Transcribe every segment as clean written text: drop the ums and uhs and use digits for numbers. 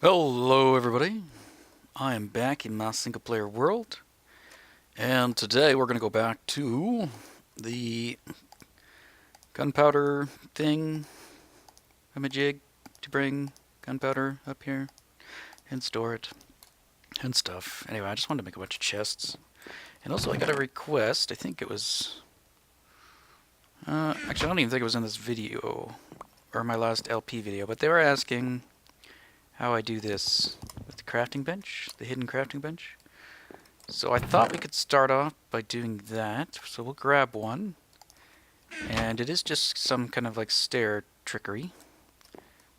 Hello everybody, I am back in my single player world, and today we're going to go back to the gunpowder thing. I'm a jig to bring gunpowder up here and store it and stuff. Anyway, I just wanted to make a bunch of chests. And also I got a request, I think it was... actually I don't even think it was in this video, or my last LP video, but they were asking how I do this with the crafting bench, the hidden crafting bench. So I thought we could start off by doing that. So we'll grab one. And it is just some kind of like stair trickery.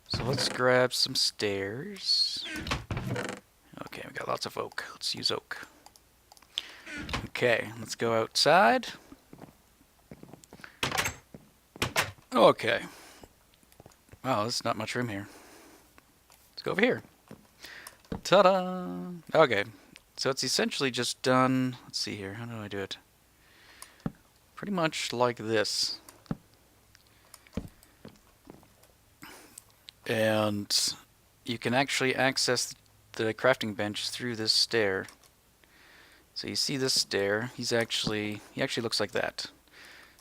So let's grab some stairs. Okay, we got lots of oak. Let's use oak. Okay, let's go outside. Okay. Wow, there's not much room here. Let's go over here. Ta-da! Okay, so it's essentially just done. Let's see here. How do I do it? Pretty much like this. And you can actually access the crafting bench through this stair. So you see this stair. He actually looks like that.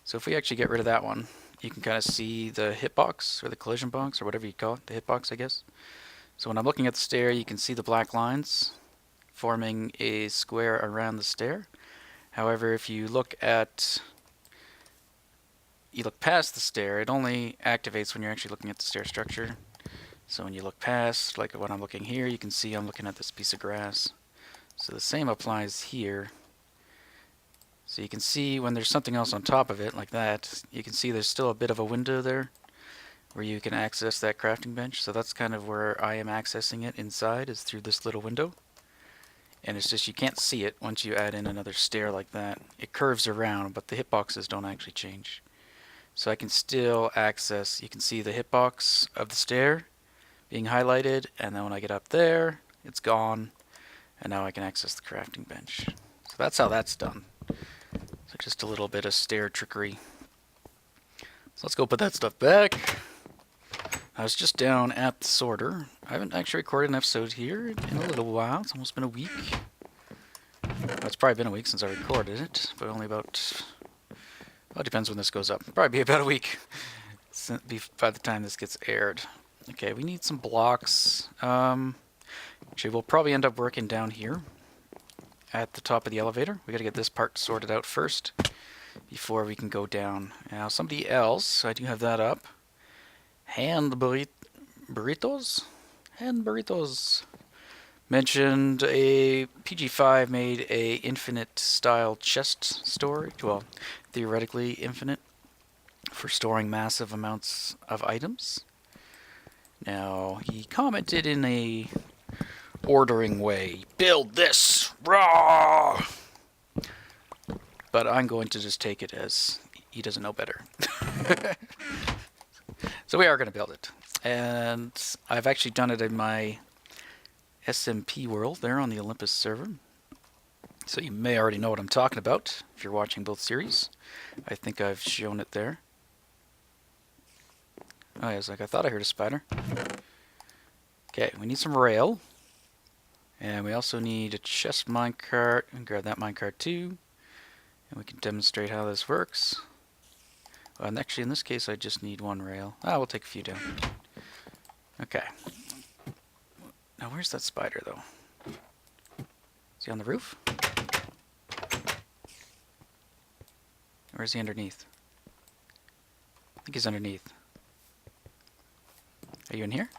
So if we actually get rid of that one, you can kind of see the hitbox or the collision box or whatever you call it, the hitbox, I guess. So when I'm looking at the stair, you can see the black lines forming a square around the stair. However, if you look past the stair, it only activates when you're actually looking at the stair structure. So when you look past, like when I'm looking here, you can see I'm looking at this piece of grass. So the same applies here. So you can see when there's something else on top of it, like that, you can see there's still a bit of a window there where you can access that crafting bench. So that's kind of where I am accessing it inside, is through this little window. And it's just you can't see it once you add in another stair like that. It curves around, but the hitboxes don't actually change. So I can still access, you can see the hitbox of the stair being highlighted, and then when I get up there, it's gone, and now I can access the crafting bench. So that's how that's done. So just a little bit of stair trickery. So let's go put that stuff back. I was just down at the sorter. I haven't actually recorded an episode here in a little while. It's almost been a week. Well, it's probably been a week since I recorded it, but only about... Well, it depends when this goes up. It'll probably be about a week by the time this gets aired. Okay, we need some blocks. Actually, we'll probably end up working down here at the top of the elevator. We gotta get this part sorted out first before we can go down. Now, somebody else, I do have that up. Hand burritos? Hand burritos. Mentioned a PG5 made a infinite style chest storage. Well, theoretically infinite for storing massive amounts of items. Now, he commented in a ordering way, build this raw. But I'm going to just take it as he doesn't know better. So we are going to build it. And I've actually done it in my SMP world there on the Olympus server. So you may already know what I'm talking about if you're watching both series. I think I've shown it there. Oh, I was like, I thought I heard a spider. Okay, we need some rail. And we also need a chest minecart. And grab that minecart too. And we can demonstrate how this works. And actually, in this case, I just need one rail. We'll take a few down. Okay. Now, where's that spider, though? Is he on the roof? Or is he underneath? I think he's underneath. Are you in here?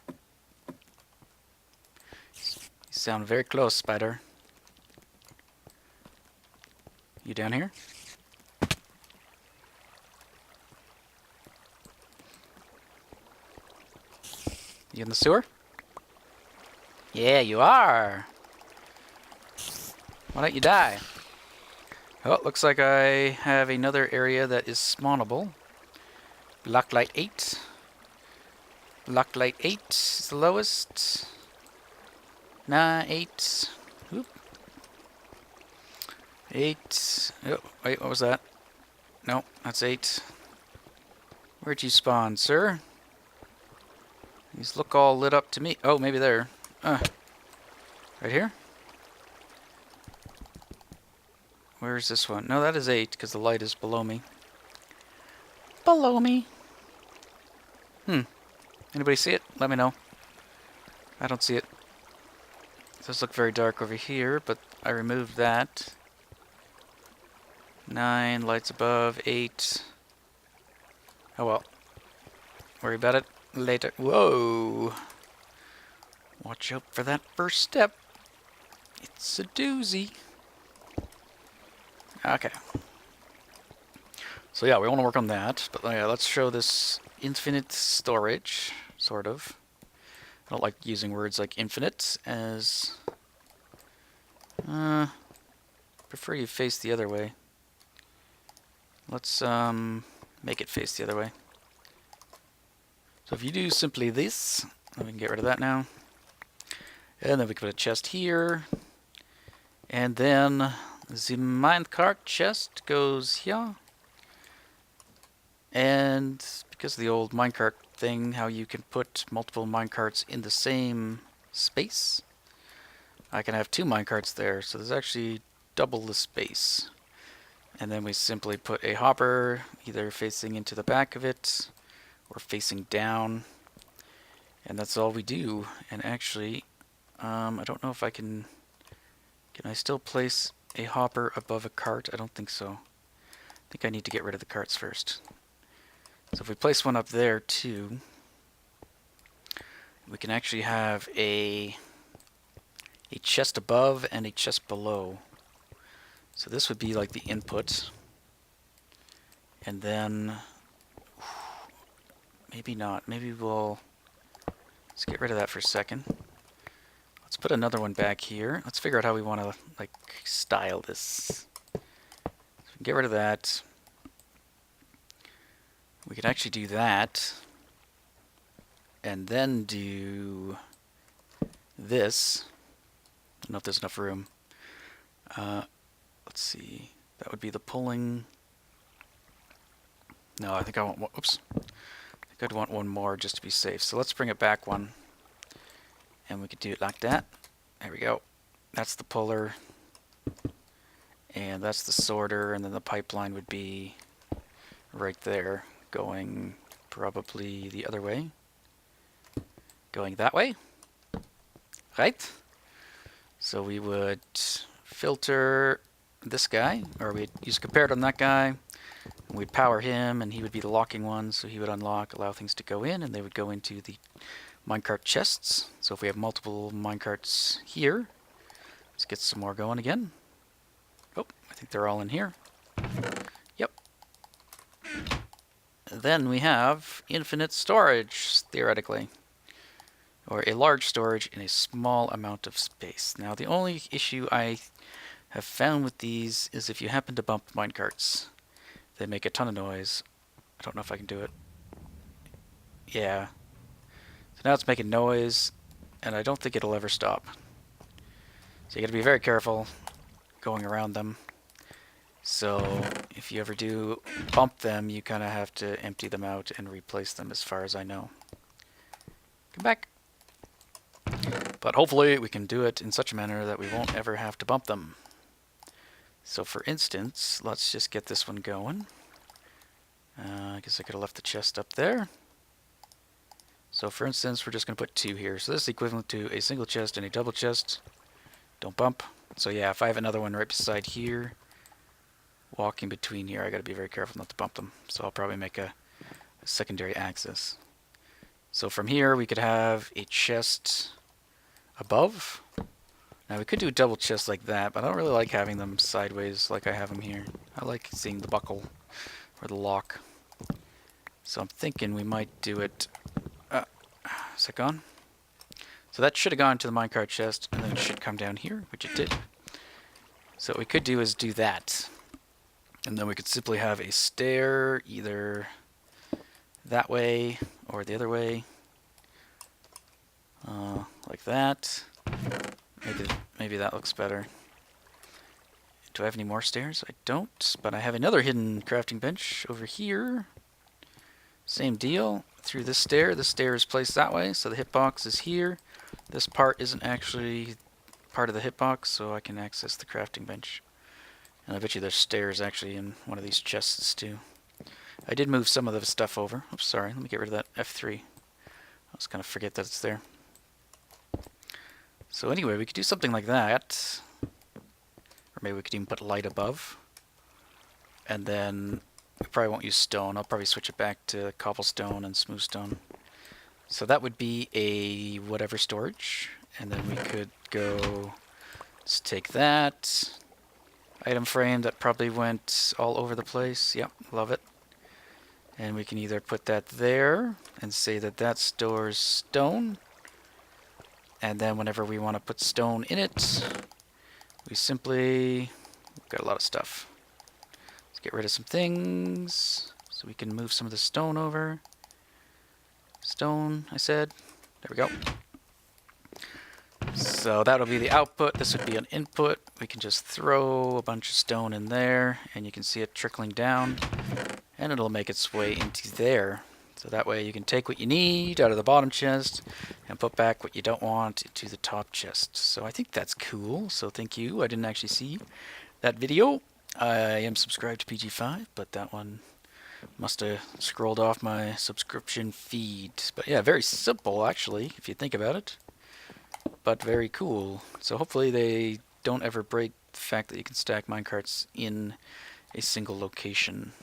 You sound very close, spider. You down here? You in the sewer? Yeah, you are. Why don't you die? Oh, looks like I have another area that is spawnable. Blocklight 8. Blocklight 8 is the lowest. 8. Oop. 8. Oh, wait, what was that? No, that's 8. Where'd you spawn, sir? These look all lit up to me. Oh, maybe there. Right here? Where is this one? No, that is 8, because the light is below me. Below me. Anybody see it? Let me know. I don't see it. It does look very dark over here, but I removed that. 9, lights above, 8. Oh well. Worry about it later. Whoa! Watch out for that first step. It's a doozy. Okay. So yeah, we want to work on that. But yeah, let's show this infinite storage, sort of. I don't like using words like infinite as... prefer you face the other way. Let's make it face the other way. So if you do simply this, then we can get rid of that now. And then we can put a chest here. And then the minecart chest goes here. And because of the old minecart thing, how you can put multiple minecarts in the same space, I can have 2 minecarts there. So there's actually double the space. And then we simply put a hopper either facing into the back of it or facing down. And that's all we do. And actually, I don't know if I can... Can I still place a hopper above a cart? I don't think so. I think I need to get rid of the carts first. So if we place one up there too, we can actually have a chest above and a chest below. So this would be like the input. And then... Maybe not. Maybe we'll... Let's get rid of that for a second. Let's put another one back here. Let's figure out how we want to like style this. So get rid of that. We could actually do that. And then do this. I don't know if there's enough room. Let's see. That would be the pulling. No, I think I want one. Oops. I think I'd want one more just to be safe. So let's bring it back one. And we could do it like that. There we go. That's the puller. And that's the sorter. And then the pipeline would be right there. Going probably the other way. Going that way. Right? So we would filter this guy. Or we'd use compared on that guy. And we'd power him. And he would be the locking one. So he would unlock, allow things to go in. And they would go into the minecart chests. So if we have multiple minecarts here, let's get some more going again. Oh, I think they're all in here. Yep. Then we have infinite storage, theoretically. Or a large storage in a small amount of space. Now the only issue I have found with these is if you happen to bump minecarts, they make a ton of noise. I don't know if I can do it. Yeah. So now it's making noise, and I don't think it'll ever stop. So you gotta be very careful going around them. So if you ever do bump them, you kind of have to empty them out and replace them as far as I know. Come back. But hopefully we can do it in such a manner that we won't ever have to bump them. So for instance, let's just get this one going. I guess I could have left the chest up there. So for instance, we're just going to put 2 here. So this is equivalent to a single chest and a double chest. Don't bump. So yeah, if I have another one right beside here, walking between here, I got to be very careful not to bump them. So I'll probably make a secondary axis. So from here, we could have a chest above. Now we could do a double chest like that, but I don't really like having them sideways like I have them here. I like seeing the buckle or the lock. So I'm thinking we might do it... is that gone? So that should have gone to the minecart chest, and then it should come down here, which it did. So what we could do is do that. And then we could simply have a stair either that way or the other way. Like that. Maybe that looks better. Do I have any more stairs? I don't, but I have another hidden crafting bench over here. Same deal. Through this stair. The stair is placed that way, so the hitbox is here. This part isn't actually part of the hitbox, so I can access the crafting bench. And I bet you there's stairs actually in one of these chests too. I did move some of the stuff over. Oops, sorry. Let me get rid of that F3. I was gonna forget that it's there. So anyway, we could do something like that. Or maybe we could even put light above. And then we probably won't use stone. I'll probably switch it back to cobblestone and smooth stone. So that would be a whatever storage. And then we could go, let's take that. Item frame that probably went all over the place. Yep, love it. And we can either put that there and say that that stores stone. And then whenever we want to put stone in it, we simply, we've got a lot of stuff. Let's get rid of some things so we can move some of the stone over. Stone, I said. There we go. So that'll be the output. This would be an input. We can just throw a bunch of stone in there and you can see it trickling down and it'll make its way into there. So that way you can take what you need out of the bottom chest and put back what you don't want into the top chest. So I think that's cool. So thank you. I didn't actually see that video. I am subscribed to PG5, but that one must have scrolled off my subscription feed. But yeah, very simple actually, if you think about it. But very cool. So hopefully they don't ever break the fact that you can stack minecarts in a single location.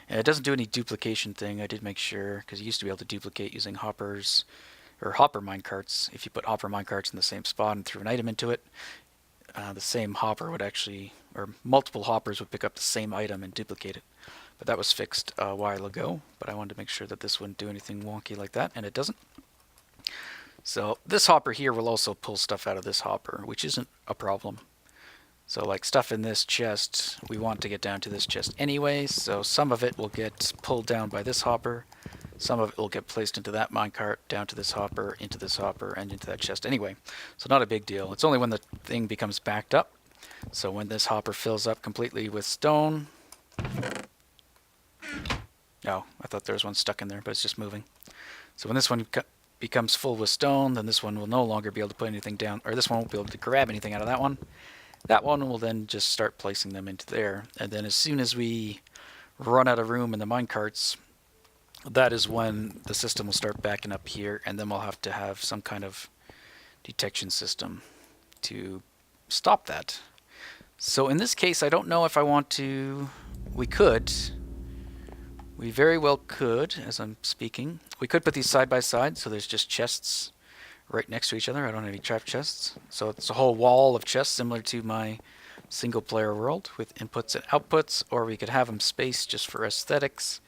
And it doesn't do any duplication thing. I did make sure, because you used to be able to duplicate using hoppers, or hopper minecarts. If you put hopper minecarts in the same spot and threw an item into it, the same hopper would actually, or multiple hoppers would pick up the same item and duplicate it. But that was fixed a while ago, but I wanted to make sure that this wouldn't do anything wonky like that, and it doesn't. So this hopper here will also pull stuff out of this hopper, which isn't a problem. So like stuff in this chest, we want to get down to this chest anyway, so some of it will get pulled down by this hopper, some of it will get placed into that minecart, down to this hopper, and into that chest anyway. So not a big deal. It's only when the thing becomes backed up. So when this hopper fills up completely with stone... Oh, I thought there was one stuck in there, but it's just moving. So when this one becomes full with stone, then this one will no longer be able to put anything down, or this one won't be able to grab anything out of that one. That one will then just start placing them into there. And then as soon as we run out of room in the minecarts, that is when the system will start backing up here, and then we'll have to have some kind of detection system to stop that. So in this case, I don't know if I want to... We could. We very well could, as I'm speaking. We could put these side by side, so there's just chests right next to each other. I don't have any trap chests. So it's a whole wall of chests similar to my single player world with inputs and outputs, or we could have them spaced just for aesthetics.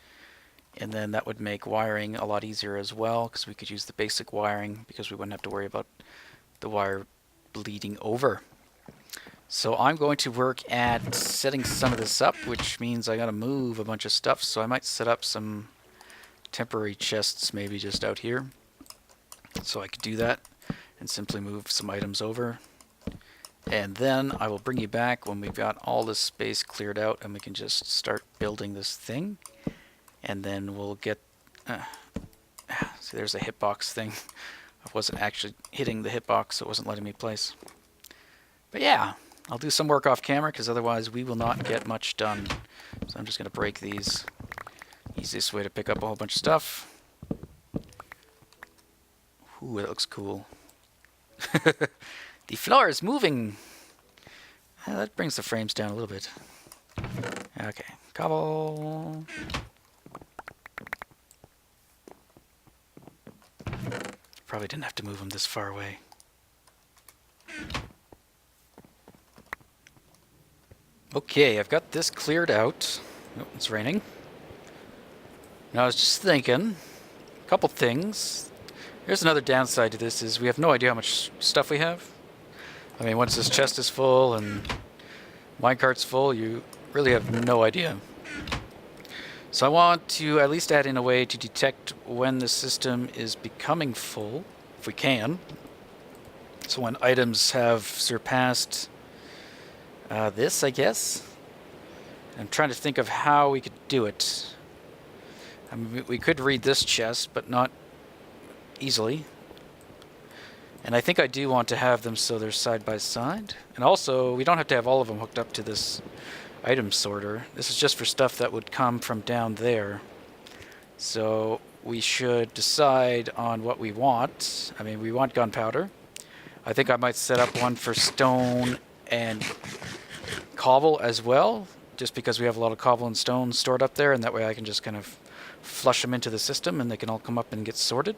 And then that would make wiring a lot easier as well, because we could use the basic wiring because we wouldn't have to worry about the wire bleeding over. So I'm going to work at setting some of this up, which means I gotta move a bunch of stuff. So I might set up some temporary chests maybe just out here. So I could do that and simply move some items over. And then I will bring you back when we've got all this space cleared out and we can just start building this thing. And then we'll get... see, there's a hitbox thing. I wasn't actually hitting the hitbox, so it wasn't letting me place. But yeah, I'll do some work off camera because otherwise we will not get much done. So I'm just going to break these. Easiest way to pick up a whole bunch of stuff. Ooh, that looks cool. The floor is moving. That brings the frames down a little bit. Okay, cobble. Probably didn't have to move them this far away. Okay, I've got this cleared out. Oh, it's raining. Now I was just thinking, a couple things. Here's another downside to this is we have no idea how much stuff we have. I mean, once this chest is full and minecart's full, you really have no idea. So I want to at least add in a way to detect when the system is becoming full, if we can. So when items have surpassed this, I guess. I'm trying to think of how we could do it. I mean, we could read this chest, but not easily. And I think I do want to have them so they're side by side. And also, we don't have to have all of them hooked up to this item sorter. This is just for stuff that would come from down there. So we should decide on what we want. I mean, we want gunpowder. I think I might set up one for stone and cobble as well, just because we have a lot of cobble and stone stored up there, and that way I can just kind of flush them into the system and they can all come up and get sorted.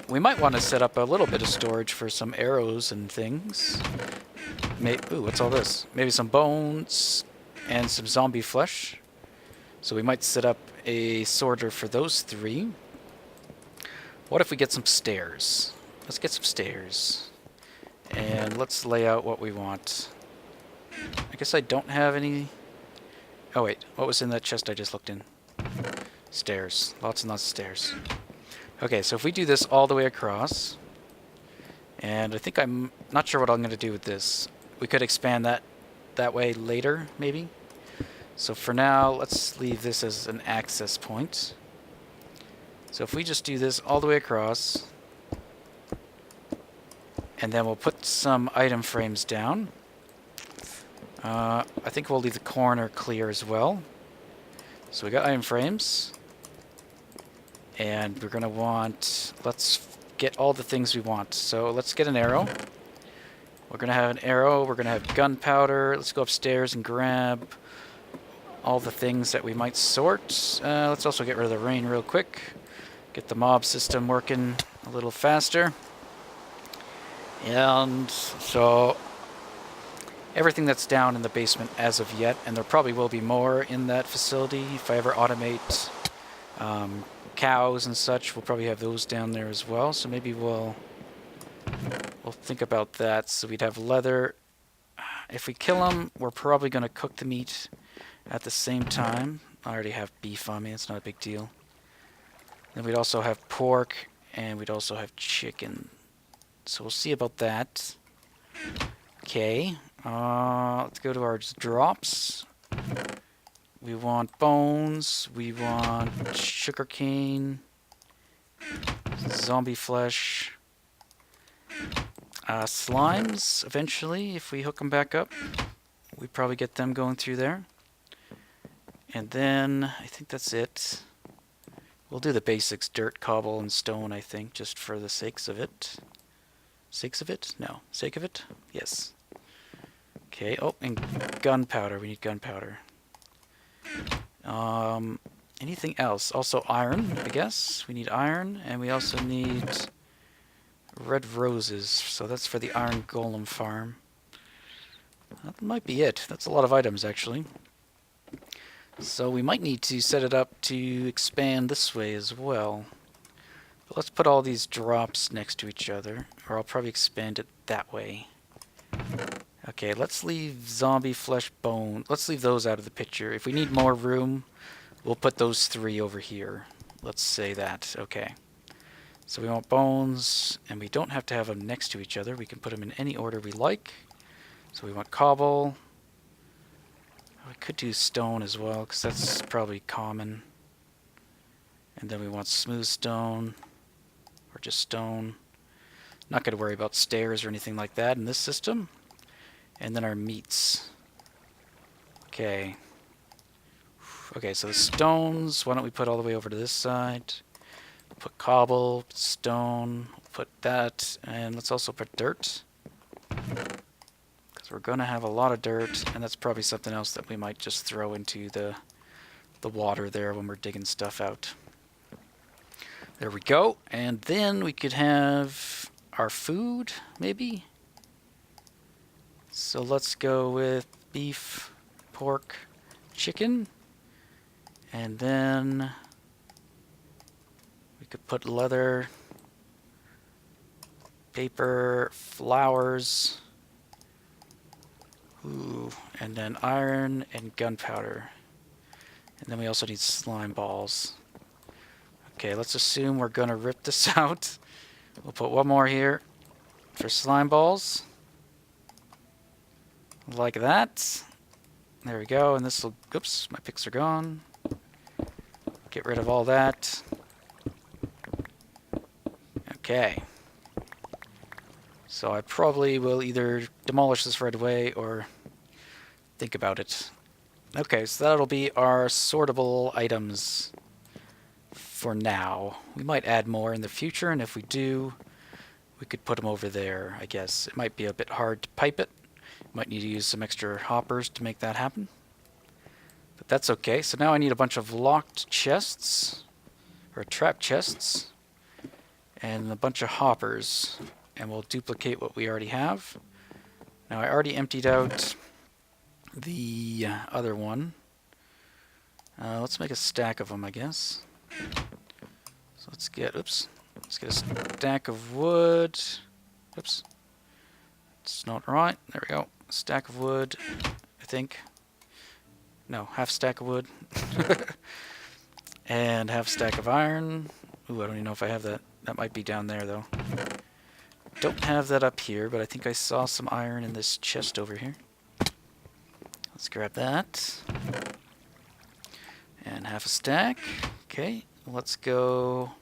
We might want to set up a little bit of storage for some arrows and things. Ooh, what's all this? Maybe some bones and some zombie flesh. So we might set up a sorter for those 3. What if we get some stairs? Let's get some stairs. And let's lay out what we want. I guess I don't have any... Oh wait, what was in that chest I just looked in? Stairs. Lots and lots of stairs. Okay, so if we do this all the way across, and I think I'm not sure what I'm going to do with this. We could expand that way later, maybe. So for now, let's leave this as an access point. So if we just do this all the way across, and then we'll put some item frames down. I think we'll leave the corner clear as well. So we got item frames. And we're going to want... Let's get all the things we want. So let's get an arrow. We're going to have an arrow. We're going to have gunpowder. Let's go upstairs and grab all the things that we might sort. Let's also get rid of the rain real quick. Get the mob system working a little faster. And so everything that's down in the basement as of yet, and there probably will be more in that facility if I ever automate cows and such, we'll probably have those down there as well. So maybe we'll think about that. So we'd have leather. If we kill them, we're probably going to cook the meat at the same time. I already have beef on me. It's not a big deal. Then we'd also have pork, and we'd also have chicken. So we'll see about that. Okay. Let's go to our drops. We want bones. We want sugarcane. Zombie flesh. Slimes, eventually, if we hook them back up. We probably get them going through there. And then, I think that's it. We'll do the basics, dirt, cobble, and stone, I think, just for the sakes of it. Sakes of it? No. Sake of it? Yes. Okay, oh, and gunpowder. We need gunpowder. Anything else? Also iron, I guess. We need iron, and we also need red roses. So that's for the iron golem farm. That might be it. That's a lot of items, actually. So we might need to set it up to expand this way as well. But let's put all these drops next to each other, or I'll probably expand it that way. Okay, let's leave zombie flesh bone. Let's leave those out of the picture. If we need more room, we'll put those 3 over here. Let's say that. Okay. So we want bones, and we don't have to have them next to each other. We can put them in any order we like. So we want cobble. We could do stone as well, because that's probably common. And then we want smooth stone, or just stone. Not going to worry about stairs or anything like that in this system. And then our meats. Okay. Okay, so the stones, why don't we put all the way over to this side? Put cobble, put stone, put that, and let's also put dirt. Because we're going to have a lot of dirt, and that's probably something else that we might just throw into the water there when we're digging stuff out. There we go. And then we could have our food, maybe? So let's go with beef, pork, chicken, and then we could put leather, paper, flowers, and then iron and gunpowder. And then we also need slime balls. Okay, let's assume we're gonna rip this out. We'll put one more here for slime balls. Like that. There we go, and this will... Oops, my picks are gone. Get rid of all that. Okay. So I probably will either demolish this right away or think about it. Okay, so that'll be our sortable items for now. We might add more in the future, and if we do, we could put them over there, I guess. It might be a bit hard to pipe it. Might need to use some extra hoppers to make that happen. But that's okay. So now I need a bunch of locked chests, or trap chests, and a bunch of hoppers. And we'll duplicate what we already have. Now I already emptied out the other one. Let's make a stack of them, I guess. So let's get, let's get a stack of wood. Oops. It's not right. There we go. A stack of wood, I think. No, half stack of wood. And half stack of iron. Ooh, I don't even know if I have that. That might be down there, though. Don't have that up here, but I think I saw some iron in this chest over here. Let's grab that. And half a stack. Okay, let's go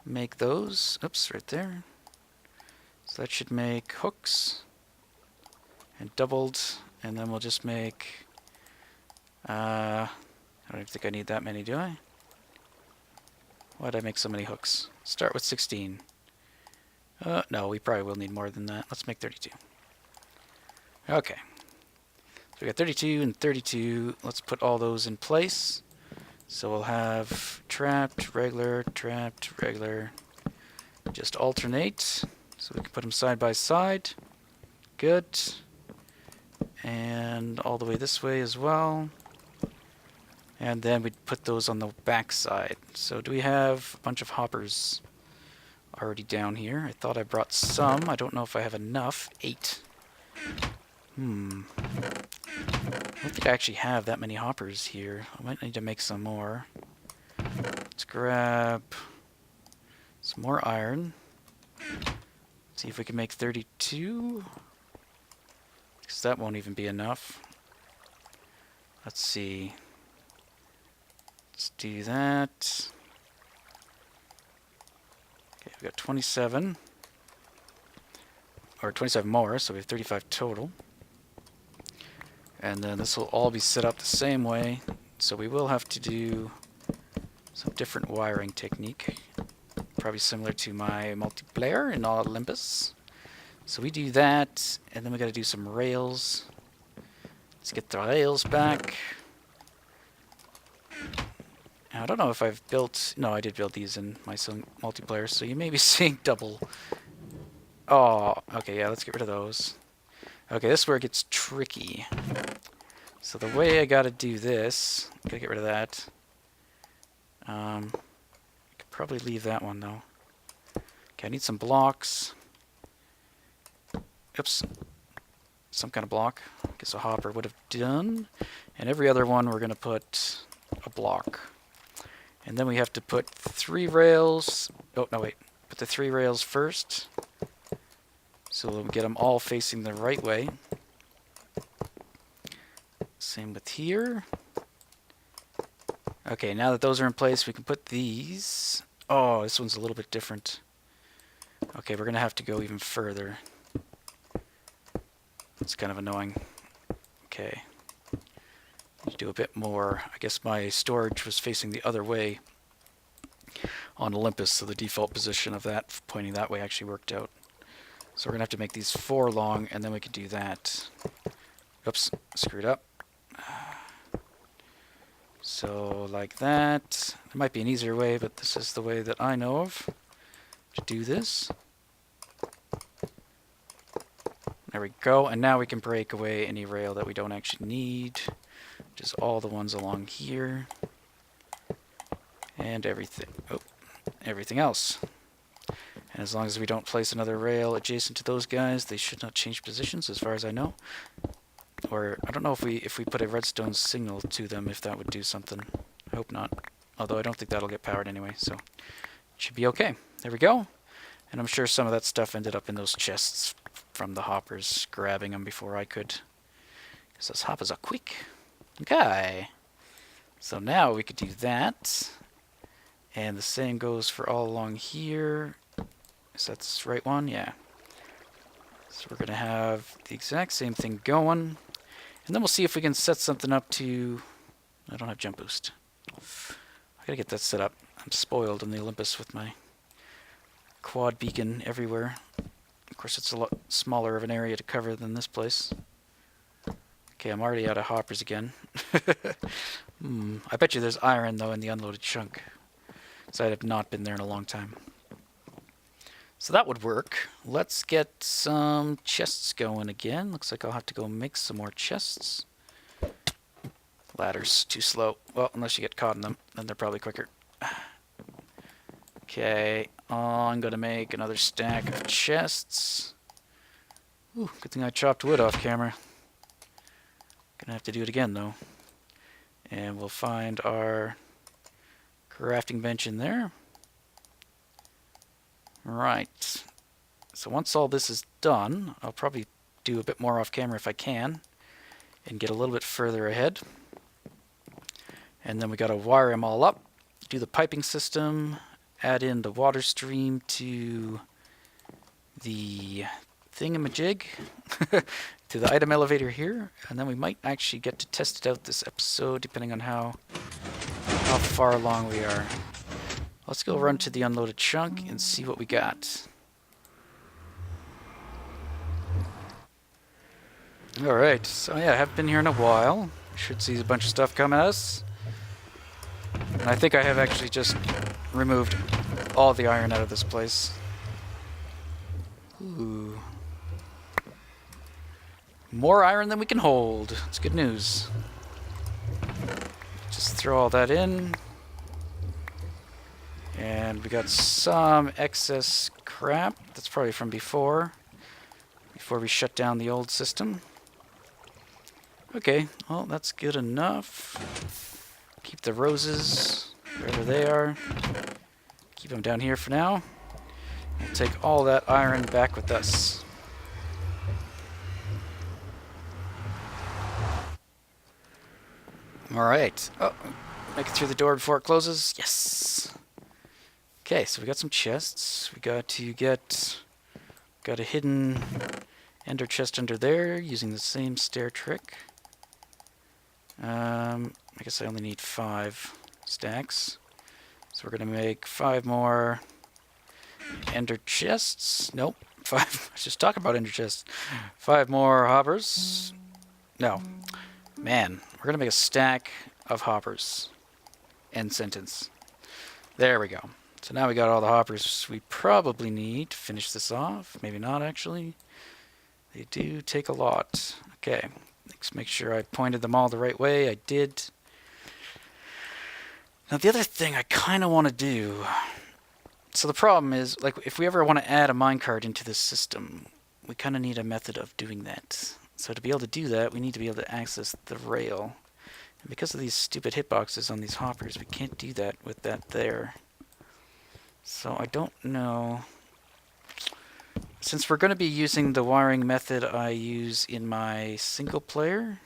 make those. Oops, right there. So that should make hooks. And doubled. And then we'll just make... I don't even think I need that many, do I? Why did I make so many hooks? Start with 16. No, we probably will need more than that. Let's make 32. Okay. So we got 32 and 32. Let's put all those in place. So we'll have trapped, regular, just alternate. So we can put them side by side. Good. And all the way this way as well. And then we'd put those on the back side. So do we have a bunch of hoppers already down here? I thought I brought some. I don't know if I have enough. 8. I don't think I actually have that many hoppers here. I might need to make some more. Let's grab some more iron. See if we can make 32. Because that won't even be enough. Let's see. Let's do that. Okay, we got 27. Or 27 more, so we have 35 total. And then this will all be set up the same way. So we will have to do some different wiring technique. Probably similar to my multiplayer in Olympus. So we do that, and then we got to do some rails. Let's get the rails back. Now, I don't know if I've built... No, I did build these in my multiplayer, so you may be seeing double. Oh, okay, yeah, let's get rid of those. Okay, this is where it gets tricky. So the way I gotta do this... Gotta get rid of that. I could probably leave that one, though. Okay, I need some blocks. Oops. Some kind of block. I guess a hopper would have done. And every other one we're gonna put a block. And then we have to put 3 rails... Oh, no, wait. Put the 3 rails first. So we'll get them all facing the right way. Same with here. Okay, now that those are in place, we can put these... Oh, this one's a little bit different. Okay, we're going to have to go even further. It's kind of annoying. Okay. Need to do a bit more. I guess my storage was facing the other way on Olympus, so the default position of that pointing that way actually worked out. So we're going to have to make these 4 long, and then we can do that. Oops, screwed up. So like that. There might be an easier way, but this is the way that I know of to do this. There we go, and now we can break away any rail that we don't actually need. Just all the ones along here. And everything. Oh, everything else. And as long as we don't place another rail adjacent to those guys, they should not change positions as far as I know. Or, I don't know if we put a redstone signal to them, if that would do something. I hope not. Although I don't think that'll get powered anyway, so it should be okay. There we go. And I'm sure some of that stuff ended up in those chests from the hoppers, grabbing them before I could. Because those hoppers are quick. Okay. So now we could do that. And the same goes for all along here. Is that the right one? Yeah. So we're going to have the exact same thing going. And then we'll see if we can set something up to... I don't have jump boost. I gotta get that set up. I'm spoiled in the Olympus with my quad beacon everywhere. Of course, it's a lot smaller of an area to cover than this place. Okay, I'm already out of hoppers again. I bet you there's iron, though, in the unloaded chunk. So I have not been there in a long time. So that would work. Let's get some chests going again. Looks like I'll have to go make some more chests. Ladder's too slow. Well, unless you get caught in them, then they're probably quicker. Okay, I'm gonna make another stack of chests. Ooh, good thing I chopped wood off camera. Gonna have to do it again, though. And we'll find our crafting bench in there. Right. So once all this is done, I'll probably do a bit more off camera if I can, and get a little bit further ahead. And then we gotta wire them all up, do the piping system, add in the water stream to the thingamajig, to the item elevator here, and then we might actually get to test it out this episode, depending on how far along we are. Let's go run to the unloaded chunk and see what we got. Alright, so yeah, I haven't been here in a while. Should see a bunch of stuff coming at us. And I think I have actually just removed all the iron out of this place. Ooh. More iron than we can hold. It's good news. Just throw all that in. And we got some excess crap. That's probably from before we shut down the old system. Okay, well, that's good enough. Keep the roses wherever they are. Keep them down here for now. We'll take all that iron back with us. Alright. Oh, make it through the door before it closes. Yes! Okay, so we got some chests. We got a hidden ender chest under there using the same stair trick. I guess I only need 5 stacks. So we're going to make 5 more ender chests. Nope, 5. I was just talking about ender chests. 5 more hoppers. No. Man, we're going to make a stack of hoppers. End sentence. There we go. So now we got all the hoppers we probably need to finish this off. Maybe not, actually. They do take a lot. Okay. Let's make sure I pointed them all the right way. I did. Now, the other thing I kind of want to do... So the problem is, like, if we ever want to add a minecart into this system, we kind of need a method of doing that. So to be able to do that, we need to be able to access the rail. And because of these stupid hitboxes on these hoppers, we can't do that with that there. So I don't know... Since we're going to be using the wiring method I use in my single player,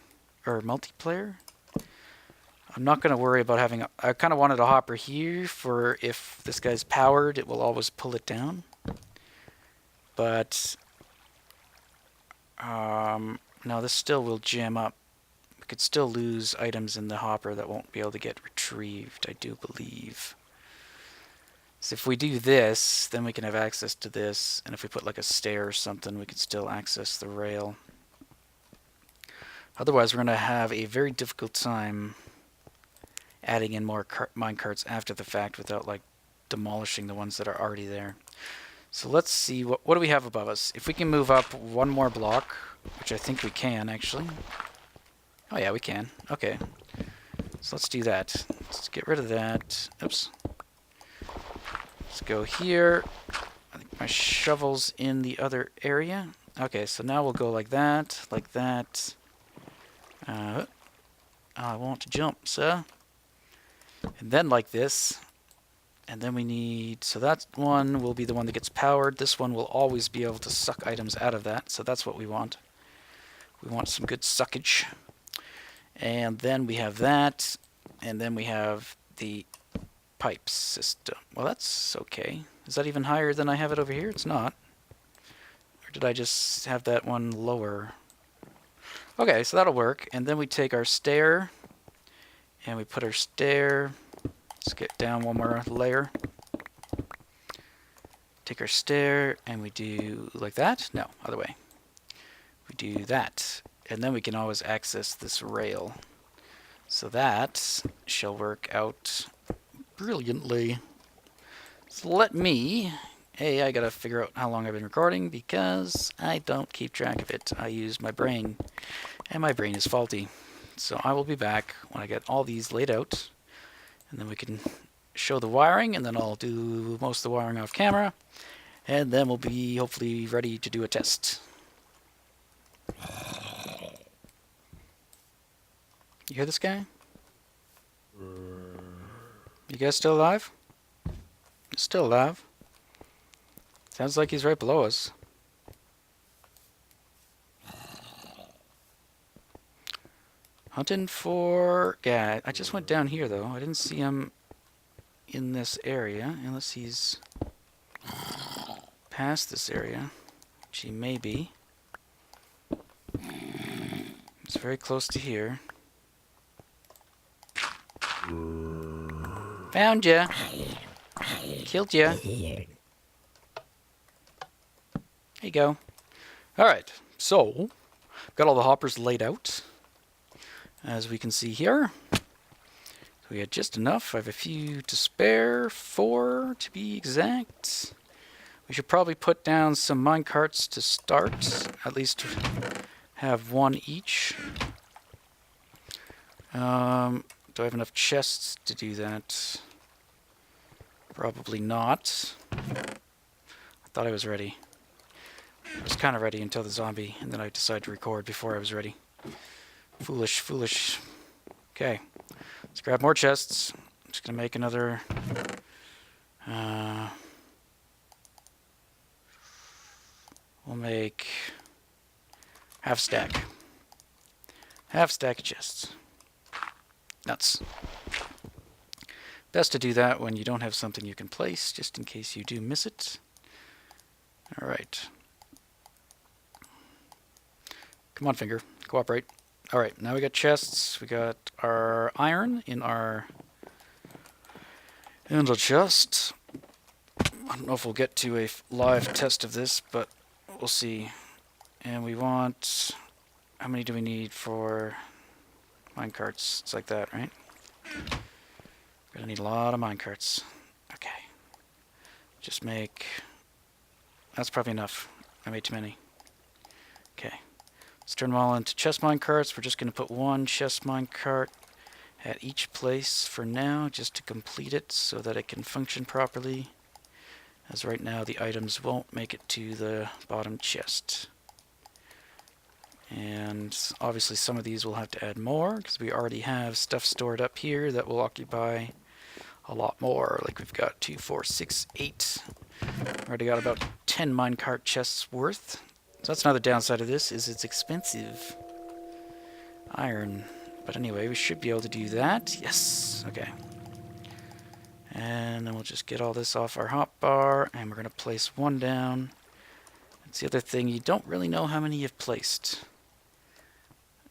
or multiplayer, I'm not going to worry about having... I kind of wanted a hopper here for if this guy's powered, it will always pull it down. But... no, this still will jam up. We could still lose items in the hopper that won't be able to get retrieved, I do believe. So if we do this, then we can have access to this, and if we put like a stair or something, we can still access the rail. Otherwise, we're going to have a very difficult time adding in more minecarts after the fact without like demolishing the ones that are already there. So let's see, what do we have above us? If we can move up 1 more block, which I think we can actually. Oh yeah, we can. Okay. So let's do that. Let's get rid of that. Oops. Let's go here. I think my shovel's in the other area. Okay, so now we'll go like that, like that. I want to jump, sir. And then like this. And then we need... So that one will be the one that gets powered. This one will always be able to suck items out of that. So that's what we want. We want some good suckage. And then we have that. And then we have the... pipe system. Well, that's okay. Is that even higher than I have it over here? It's not. Or did I just have that one lower? Okay, so that'll work. And then we take our stair, and we put our stair. Let's get down one more layer. Take our stair, and we do like that. No, other way. We do that. And then we can always access this rail. So that shall work out brilliantly. So let me... Hey, I gotta figure out how long I've been recording because I don't keep track of it. I use my brain, and my brain is faulty. So I will be back when I get all these laid out, and then we can show the wiring, and then I'll do most of the wiring off camera, and then we'll be hopefully ready to do a test. You hear this guy? You guys still alive? Still alive. Sounds like he's right below us. Hunting for... Yeah, I just went down here, though. I didn't see him in this area, unless he's past this area, which he may be. It's very close to here. Found ya. Killed ya. There you go. Alright, so got all the hoppers laid out, as we can see here. So we had just enough. I have a few to spare, 4 to be exact. We should probably put down some minecarts to start, at least have 1 each. Do I have enough chests to do that? Probably not. I thought I was ready. I was kind of ready until the zombie, and then I decided to record before I was ready. Foolish, foolish. Okay, let's grab more chests. I'm just gonna make another... we'll make half stack. Half stack of chests. Nuts. Best to do that when you don't have something you can place, just in case you do miss it. Alright. Come on, finger. Cooperate. Alright, now we got chests. We got our iron in our chest. I don't know if we'll get to a live test of this, but we'll see. And we want... How many do we need for minecarts? It's like that, right? We're gonna need a lot of minecarts. Okay. Just make... That's probably enough. I made too many. Okay. Let's turn them all into chest minecarts. We're just gonna put 1 chest minecart at each place for now, just to complete it so that it can function properly. As right now the items won't make it to the bottom chest. And obviously some of these we'll have to add more, because we already have stuff stored up here that will occupy a lot more. Like we've got 2, 4, 6, 8. Already got about 10 minecart chests worth. So that's another downside of this, is it's expensive. Iron. But anyway, we should be able to do that. Yes. Okay. And then we'll just get all this off our hotbar, and we're going to place 1 down. That's the other thing, you don't really know how many you've placed.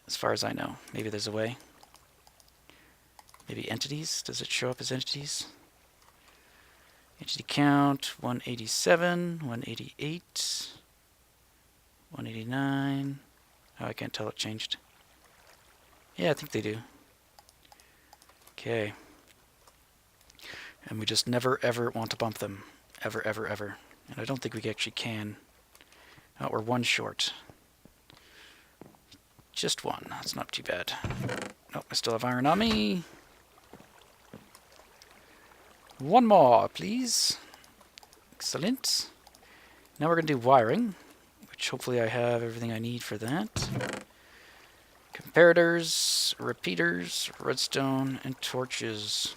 As far as I know. Maybe there's a way. Maybe entities? Does it show up as entities? Entity count, 187, 188, 189. Oh, I can't tell it changed. Yeah, I think they do. Okay. And we just never ever want to bump them. Ever, ever, ever. And I don't think we actually can. Oh, we're 1 short. Just 1. That's not too bad. Nope, I still have iron on me. 1 more, please. Excellent. Now we're going to do wiring, which hopefully I have everything I need for that. Comparators, repeaters, redstone, and torches.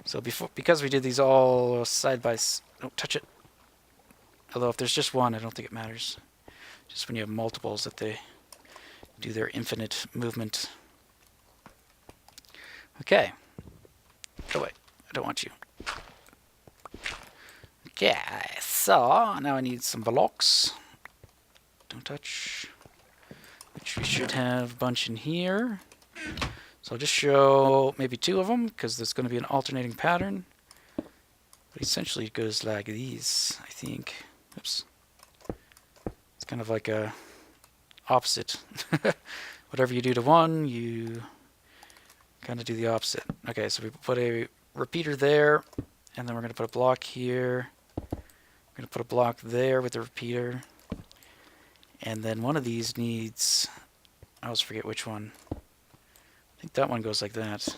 So because we did these all side by side... Don't touch it. Although if there's just 1, I don't think it matters. Just when you have multiples that they do their infinite movement. Okay. Oh wait, I don't want you. Okay, so now I need some blocks. Don't touch. Which we should have a bunch in here. So I'll just show maybe 2 of them, because there's going to be an alternating pattern. But essentially it goes like these, I think. Oops. It's kind of like a opposite. Whatever you do to one, you kind of do the opposite. Okay, so we put a repeater there, and then we're going to put a block here. We're going to put a block there with the repeater. And then one of these needs, I always forget which one. I think that one goes like that.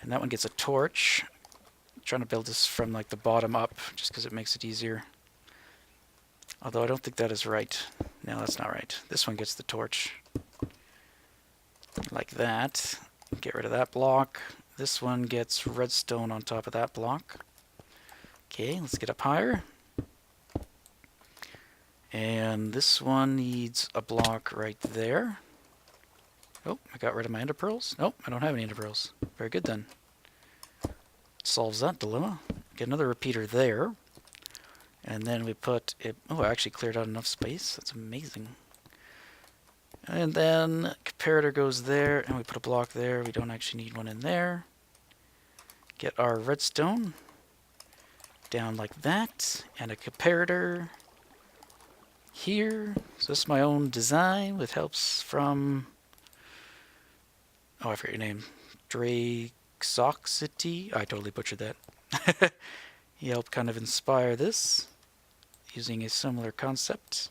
And that one gets a torch. I'm trying to build this from like the bottom up, just because it makes it easier. Although I don't think that is right. No, that's not right. This one gets the torch. Like that. Get rid of that block. This one gets redstone on top of that block. Okay, let's get up higher. And this one needs a block right there. Oh, I got rid of my ender pearls. Nope, I don't have any ender pearls. Very good then. Solves that dilemma. Get another repeater there. And then we put it... Oh, I actually cleared out enough space. That's amazing. And then comparator goes there, and we put a block there. We don't actually need one in there. Get our redstone down like that, and a comparator here. So this is my own design with helps from... Oh, I forget your name. Draxoxity. I totally butchered that. He helped kind of inspire this using a similar concept.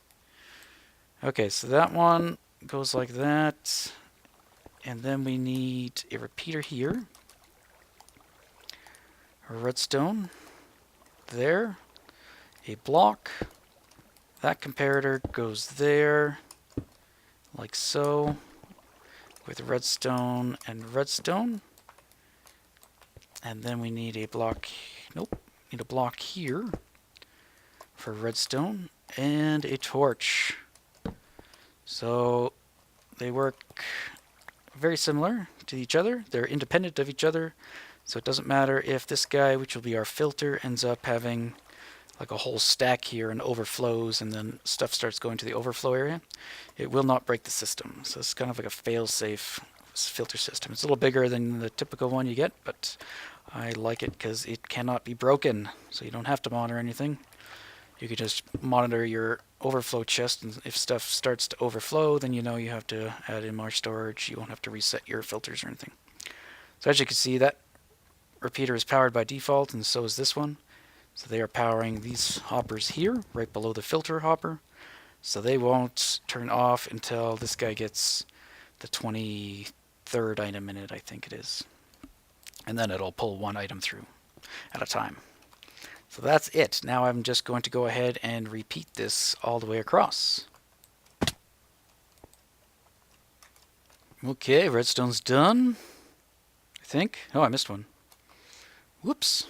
Okay, so that one goes like that. And then we need a repeater here. A redstone there. A block. That comparator goes there. Like so. With redstone and redstone. And then we need a block. Nope. Need a block here for redstone and a torch. So they work very similar to each other. They're independent of each other. So it doesn't matter if this guy, which will be our filter, ends up having like a whole stack here and overflows, and then stuff starts going to the overflow area. It will not break the system. So it's kind of like a fail-safe filter system. It's a little bigger than the typical one you get, but I like it because it cannot be broken. So you don't have to monitor anything. You can just monitor your overflow chest, and if stuff starts to overflow, then you know you have to add in more storage. You won't have to reset your filters or anything. So as you can see, that repeater is powered by default, and so is this one. So they are powering these hoppers here, right below the filter hopper. So they won't turn off until this guy gets the 23rd item in it, I think it is. And then it'll pull one item through at a time. So that's it. Now I'm just going to go ahead and repeat this all the way across. Okay, redstone's done, I think. Oh, I missed one. Whoops.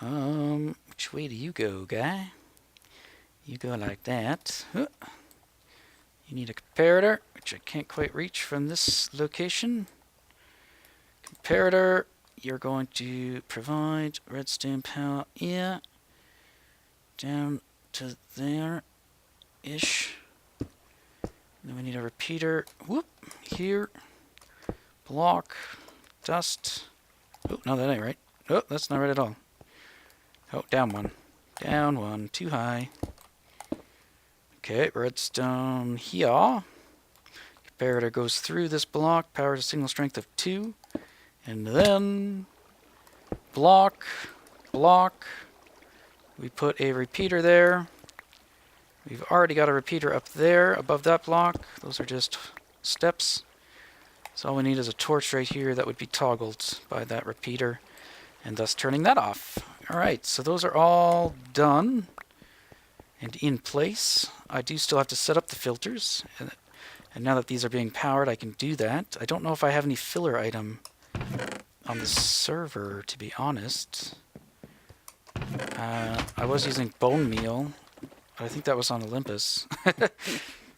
Which way do you go, guy? You go like that. You need a comparator, which I can't quite reach from this location. Comparator, you're going to provide redstone power here. Down to there-ish. Then we need a repeater. Whoop, here. Block. Dust. Oh, no, that ain't right. Oh, that's not right at all. Oh, down one. Down one. Too high. Okay, redstone here. Comparator goes through this block. Powers a single strength of 2. And then block. Block. We put a repeater there. We've already got a repeater up there above that block. Those are just steps. So all we need is a torch right here that would be toggled by that repeater, and thus turning that off. Alright, so those are all done and in place. I do still have to set up the filters, and now that these are being powered, I can do that. I don't know if I have any filler item on the server, to be honest. I was using bone meal, but I think that was on Olympus.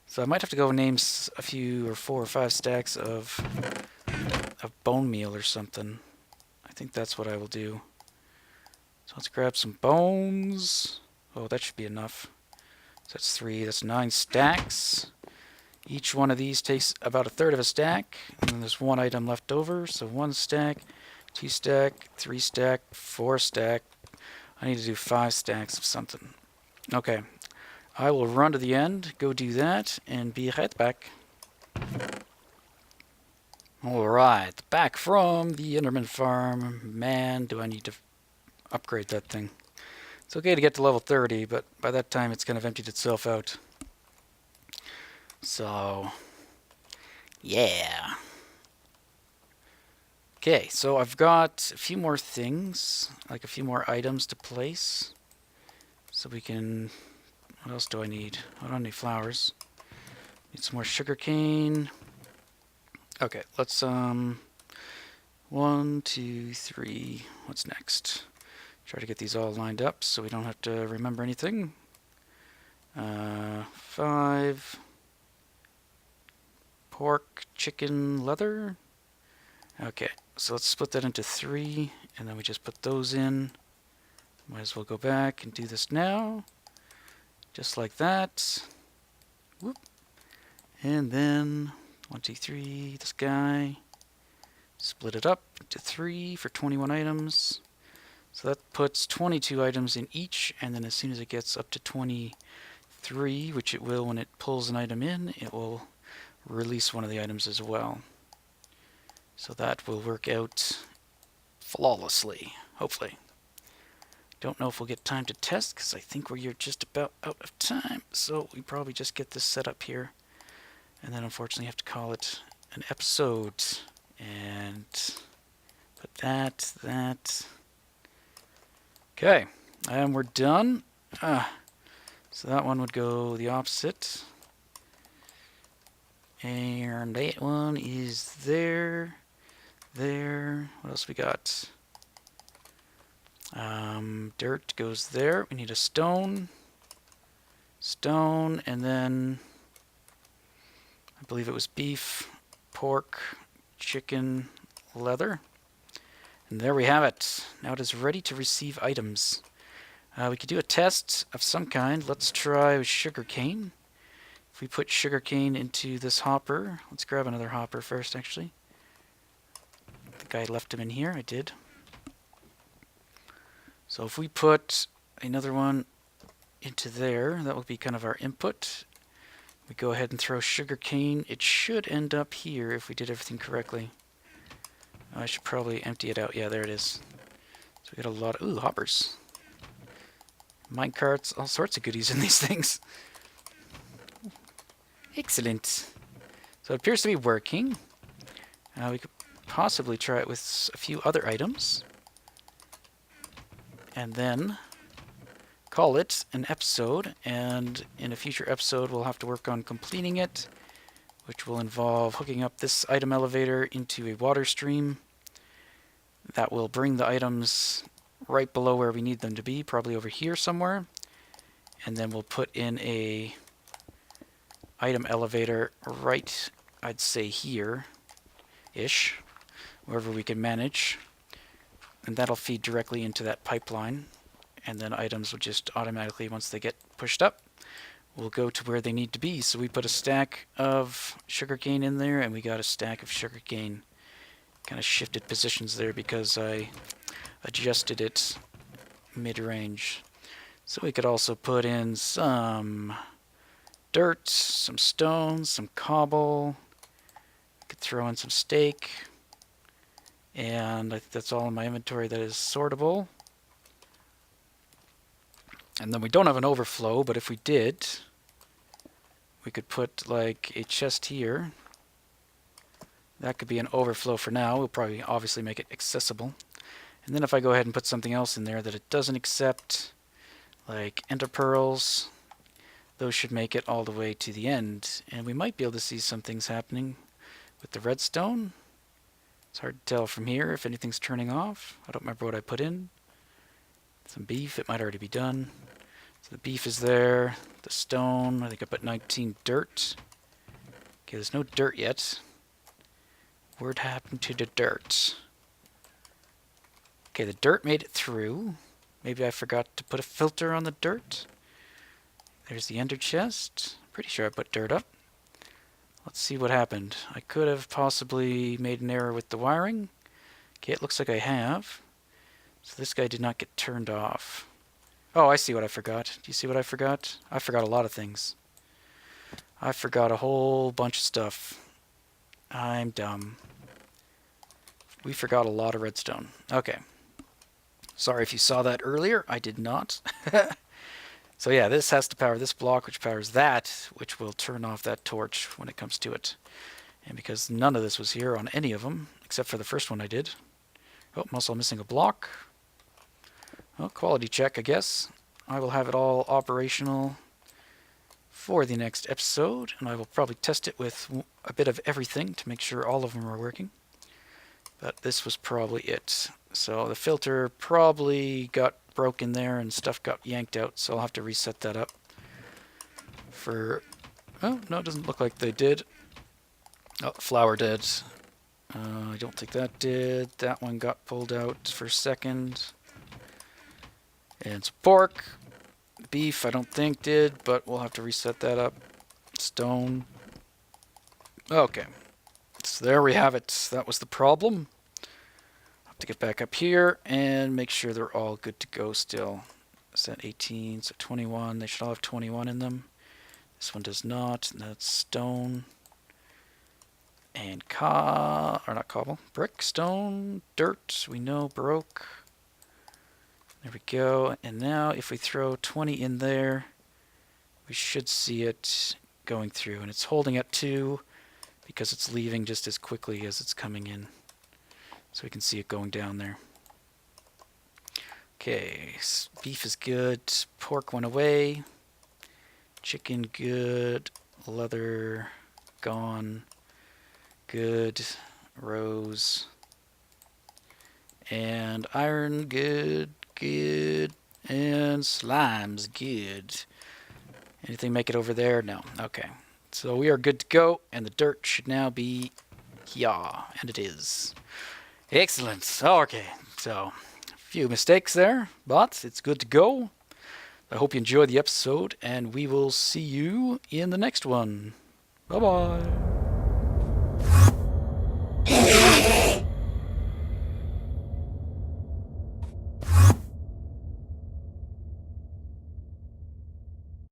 So I might have to go name a few or 4 or 5 stacks of bone meal or something. I think that's what I will do. So let's grab some bones. Oh, that should be enough. So that's 3. That's 9 stacks. Each one of these takes about a third of a stack. And then there's 1 item left over. So 1 stack, 2 stack, 3 stack, 4 stack. I need to do 5 stacks of something. Okay. I will run to the end, go do that, and be right back. Alright, back from the Enderman farm. Man, do I need to upgrade that thing. It's okay to get to level 30, but by that time it's kind of emptied itself out. So, yeah. Okay, so I've got a few more things, like a few more items to place. So we can... What else do I need? I don't need flowers. Need some more sugarcane. Okay, let's 1, 2, 3. What's next? Try to get these all lined up so we don't have to remember anything. 5. Pork, chicken, leather. Okay, so let's split that into 3, and then we just put those in. Might as well go back and do this now. Just like that. Whoop. And then 1, 2, 3, this guy. Split it up into 3 for 21 items. So that puts 22 items in each, and then as soon as it gets up to 23, which it will when it pulls an item in, it will release one of the items as well. So that will work out flawlessly, hopefully. Don't know if we'll get time to test, because I think we're just about out of time. So we probably just get this set up here. And then unfortunately have to call it an episode. And put that. Okay, and we're done. So that one would go the opposite. And that one is there. What else we got? Dirt goes there. We need a stone. And then I believe it was beef, pork, chicken, leather. And there we have it. Now it is ready to receive items. We could do a test of some kind. Let's try with sugarcane. If we put sugarcane into this hopper, let's grab another hopper first, actually. I think I left him in here. I did. So if we put another one into there, that will be kind of our input. We go ahead and throw sugarcane. It should end up here if we did everything correctly. I should probably empty it out. Yeah, there it is. So we got a lot of... Ooh, hoppers. Minecarts, all sorts of goodies in these things. Excellent. So it appears to be working. We could possibly try it with a few other items. And then call it an episode. And in a future episode, we'll have to work on completing it, which will involve hooking up this item elevator into a water stream that will bring the items right below where we need them to be, probably over here somewhere. And then we'll put in a item elevator right, I'd say here-ish, wherever we can manage. And that'll feed directly into that pipeline. And then items will just automatically, once they get pushed up, will go to where they need to be. So we put a stack of sugarcane in there, and we got a stack of sugarcane. Kind of shifted positions there because I adjusted it mid-range. So we could also put in some dirt, some stones, some cobble. We could throw in some steak. And I think that's all in my inventory that is sortable. And then we don't have an overflow, but if we did, we could put like a chest here. That could be an overflow for now. We'll probably obviously make it accessible. And then if I go ahead and put something else in there that it doesn't accept, like ender pearls, those should make it all the way to the end. And we might be able to see some things happening with the redstone. It's hard to tell from here if anything's turning off. I don't remember what I put in. Some beef, it might already be done. So the beef is there. The stone, I think I put 19 dirt. Okay, there's no dirt yet. What happened to the dirt? Okay, the dirt made it through. Maybe I forgot to put a filter on the dirt. There's the ender chest. Pretty sure I put dirt up. Let's see what happened. I could have possibly made an error with the wiring. Okay, it looks like I have. So this guy did not get turned off. Oh, I see what I forgot. Do you see what I forgot? I forgot a lot of things. I forgot a whole bunch of stuff. I'm dumb. We forgot a lot of redstone. Okay. Sorry if you saw that earlier. I did not. So yeah, this has to power this block, which powers that, which will turn off that torch when it comes to it. And because none of this was here on any of them, except for the first one I did. Oh, I'm also missing a block. Oh, quality check, I guess. I will have it all operational for the next episode, and I will probably test it with a bit of everything to make sure all of them are working. But this was probably it. So the filter probably got broken there and stuff got yanked out, so I'll have to reset that up. Oh, no, it doesn't look like they did. Oh, flour did. I don't think that did. That one got pulled out for a second. And it's pork. Beef, I don't think did, but we'll have to reset that up. Stone. Okay. So there we have it. That was the problem. Have to get back up here and make sure they're all good to go still. Set 18, so 21. They should all have 21 in them. This one does not, and that's stone. And not cobble. Brick, stone, dirt, we know broke. There we go. And now if we throw 20 in there, we should see it going through. And it's holding at 2 because it's leaving just as quickly as it's coming in. So we can see it going down there. Okay, beef is good. Pork went away. Chicken good. Leather gone. Good. Rose. And iron good. Good. And slime's good. Anything make it over there? No. Okay. So we are good to go, and the dirt should now be here, and it is. Excellent. Okay, so a few mistakes there, but it's good to go. I hope you enjoyed the episode, and we will see you in the next one. Bye-bye.